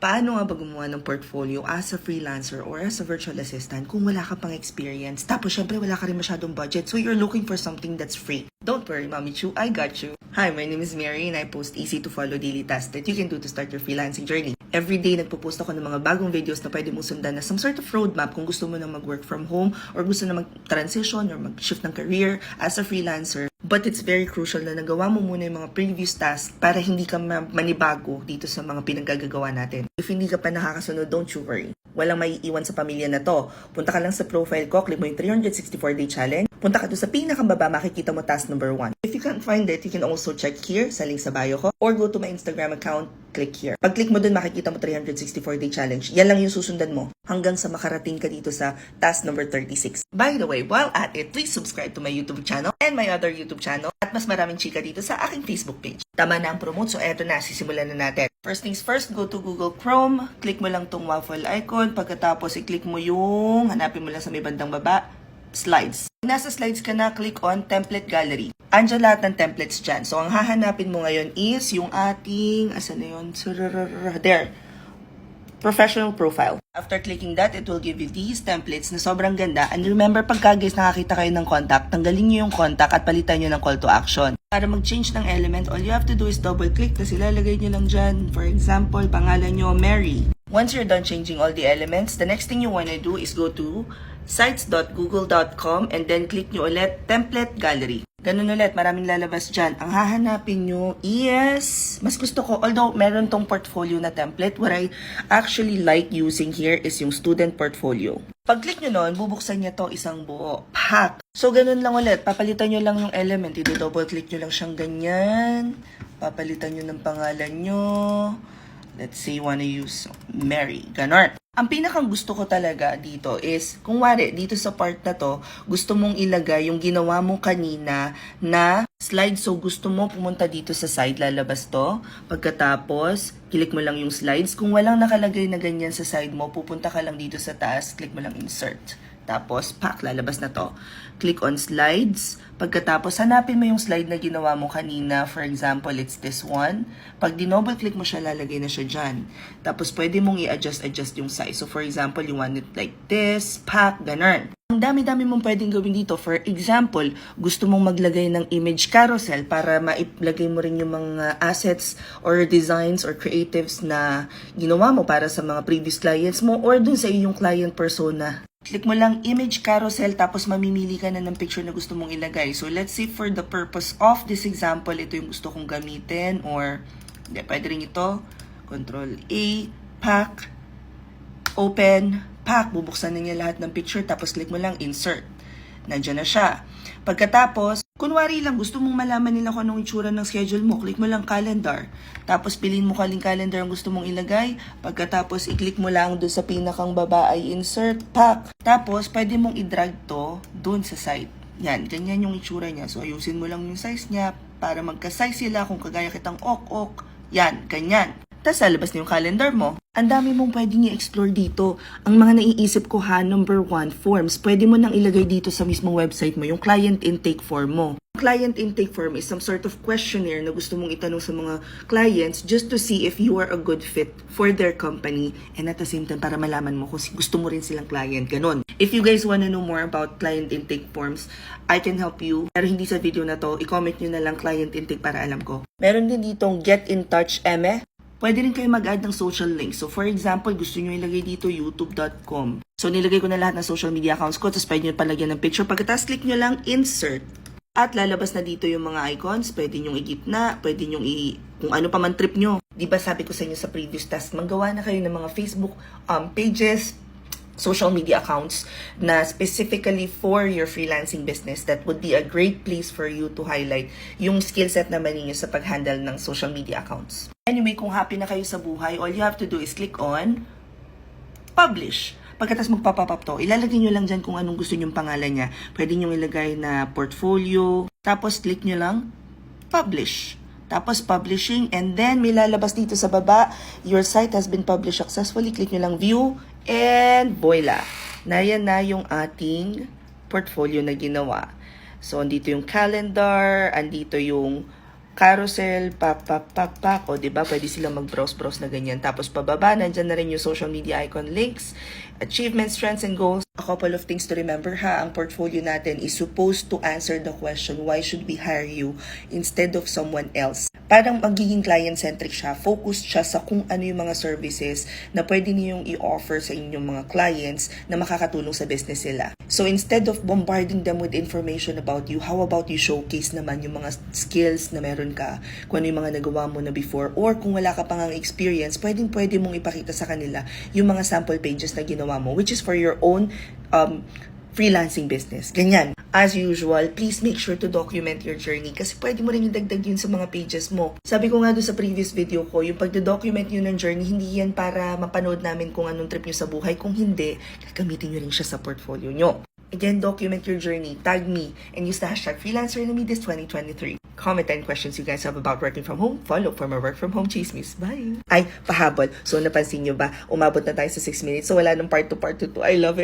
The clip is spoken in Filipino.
Paano nga ba gumawa ng portfolio as a freelancer or as a virtual assistant kung wala ka pang experience? Tapos syempre wala ka rin masyadong budget, so you're looking for something that's free. Don't worry, Mommy Chu, I got you. Hi, my name is Mary and I post easy to follow daily tasks that you can do to start your freelancing journey. Every day, nagpo-post ako ng mga bagong videos na pwede mong sundan na some sort of roadmap kung gusto mo na mag-work from home or gusto na mag-transition or mag-shift ng career as a freelancer. But it's very crucial na nagawa mo muna yung mga previous tasks para hindi ka manibago dito sa mga pinagagagawa natin. If hindi ka pa nakakasunod, don't you worry. Walang maiiwan sa pamilya na to. Punta ka lang sa profile ko, click mo yung 364-day challenge. Punta ka doon sa pinakababa, makikita mo task number 1. If you can't find it, you can also check here sa link sa bio ko or go to my Instagram account, click here. Pag click mo doon, makikita mo 364-day challenge. Yan lang yung susundan mo hanggang sa makarating ka dito sa task number 36. By the way, while at it, please subscribe to my YouTube channel and my other YouTube channel at mas maraming chika dito sa aking Facebook page. Tama na ang promote, so eto na, sisimulan na natin. First things first, go to Google Chrome, click mo lang tong waffle icon, pagkatapos i-click mo yung, hanapin mo lang sa may bandang baba, slides. Nasa slides ka na, click on template gallery. Andiyan lahat ng templates dyan. So, ang hahanapin mo ngayon is yung ating, asan na yun? There. Professional profile. After clicking that, it will give you these templates na sobrang ganda. And remember, pagka guys nakakita kayo ng contact, tanggalin nyo yung contact at palitan nyo ng call to action. Para mag-change ng element, all you have to do is double-click, tapos ilalagay nyo lang dyan. For example, pangalan nyo, Mary. Once you're done changing all the elements, the next thing you wanna do is go to sites.google.com and then click nyo ulit template gallery. Ganun ulit, maraming lalabas dyan. Ang hahanapin nyo is, mas gusto ko, although meron tong portfolio na template, what I actually like using here is yung student portfolio. Pag-click nyo nun, bubuksan niya to isang buo. Hack! So, ganun lang ulit. Papalitan nyo lang yung element. I-double-click nyo lang siyang ganyan. Papalitan nyo ng pangalan nyo. Let's say you wanna use Mary. Ganon. Ang pinakang gusto ko talaga dito is, kung wari, dito sa part na to, gusto mong ilagay yung ginawa mo kanina na slide. So, gusto mo pumunta dito sa side, lalabas to. Pagkatapos, click mo lang yung slides. Kung walang nakalagay na ganyan sa side mo, pupunta ka lang dito sa taas, click mo lang insert. Tapos, lalabas na to. Click on slides. Pagkatapos, hanapin mo yung slide na ginawa mo kanina. For example, it's this one. Pag dinouble-click mo siya, lalagay na siya dyan. Tapos, pwede mong i-adjust yung size. So, for example, you want it like this, ganun. Ang dami-dami mong pwedeng gawin dito. For example, gusto mong maglagay ng image carousel para mailagay mo rin yung mga assets or designs or creatives na ginawa mo para sa mga previous clients mo or dun sa iyong client persona. Click mo lang image carousel tapos mamimili ka na ng picture na gusto mong ilagay. So let's say for the purpose of this example, ito yung gusto kong gamitin or hindi, pwede rin ito. Control A, pack, open, pack. Bubuksan na niya lahat ng picture tapos click mo lang insert. Nandiyan na siya. Pagkatapos, kunwari lang gusto mong malaman nila kung anong itsura ng schedule mo, click mo lang calendar. Tapos piliin mo kaling calendar ang gusto mong ilagay. Pagkatapos, i-click mo lang doon sa pinakang baba ay insert, pack. Tapos, pwede mong i-drag to doon sa site. Yan, ganyan yung itsura niya. So, ayusin mo lang yung size niya para magka-size sila kung kagaya kitang ok. Yan, ganyan. Tapos, lalabas na yung calendar mo. Ang dami mong pwedeng i-explore dito. Ang mga naiisip ko number 1, forms. Pwede mo nang ilagay dito sa mismong website mo yung client intake form mo. Client intake form is some sort of questionnaire na gusto mong itanong sa mga clients just to see if you are a good fit for their company and at the same time para malaman mo kung gusto mo rin silang client. Ganon. If you guys wanna know more about client intake forms, I can help you. Pero hindi sa video na to, i-comment nyo na lang client intake para alam ko. Meron din ditong get in touch eme. Pwede rin kayo mag-add ng social links. So, for example, gusto nyo ilagay dito youtube.com. So, nilagay ko na lahat ng social media accounts ko. Tapos, pwede nyo palagyan ng picture. Pagkatapos, click nyo lang insert. At lalabas na dito yung mga icons. Pwede nyo i-gitna. Pwede nyo kung ano pa man trip nyo. Diba sabi ko sa inyo sa previous task, magawa na kayo ng mga Facebook pages, social media accounts na specifically for your freelancing business. That would be a great place for you to highlight yung skill set naman ninyo sa pag-handle ng social media accounts. Anyway, kung happy na kayo sa buhay, all you have to do is click on publish. Pagkatapos magpa-pop up to, ilalagay nyo lang dyan kung anong gusto nyong pangalan niya. Pwede nyo ilagay na portfolio. Tapos click nyo lang publish. Tapos publishing, and then may lalabas dito sa baba, your site has been published successfully. Click nyo lang view, and voila! Yan na yung ating portfolio na ginawa. So, andito yung calendar, andito yung carousel, pak. O, diba? Pwede silang mag-browse-browse na ganyan. Tapos pababa, nandyan na rin yung social media icon links, achievements, trends, and goals. A couple of things to remember ha, ang portfolio natin is supposed to answer the question, why should we hire you instead of someone else? Parang magiging client-centric siya, focused siya sa kung ano yung mga services na pwede niyong i-offer sa inyong mga clients na makakatulong sa business nila. So instead of bombarding them with information about you, how about you showcase naman yung mga skills na meron ka, kung ano yung mga nagawa mo na before, or kung wala ka pang experience, pwede mong ipakita sa kanila yung mga sample pages na ginawa mo, which is for your own freelancing business. Ganyan. As usual, please make sure to document your journey kasi pwede mo rin idagdag yun sa mga pages mo. Sabi ko nga doon sa previous video ko, yung pagdo-document nyo ng journey, hindi yan para mapanood namin kung anong trip nyo sa buhay. Kung hindi, gagamitin nyo rin siya sa portfolio nyo. Again, document your journey, tag me, and use the hashtag FreelancerNamides 2023. Comment any questions you guys have about working from home. Follow for more work from home chismis. Bye! Ay, pahabol. So, napansin nyo ba? Umabot na tayo sa 6 minutes. So, wala nang part 2, part 2. I love it.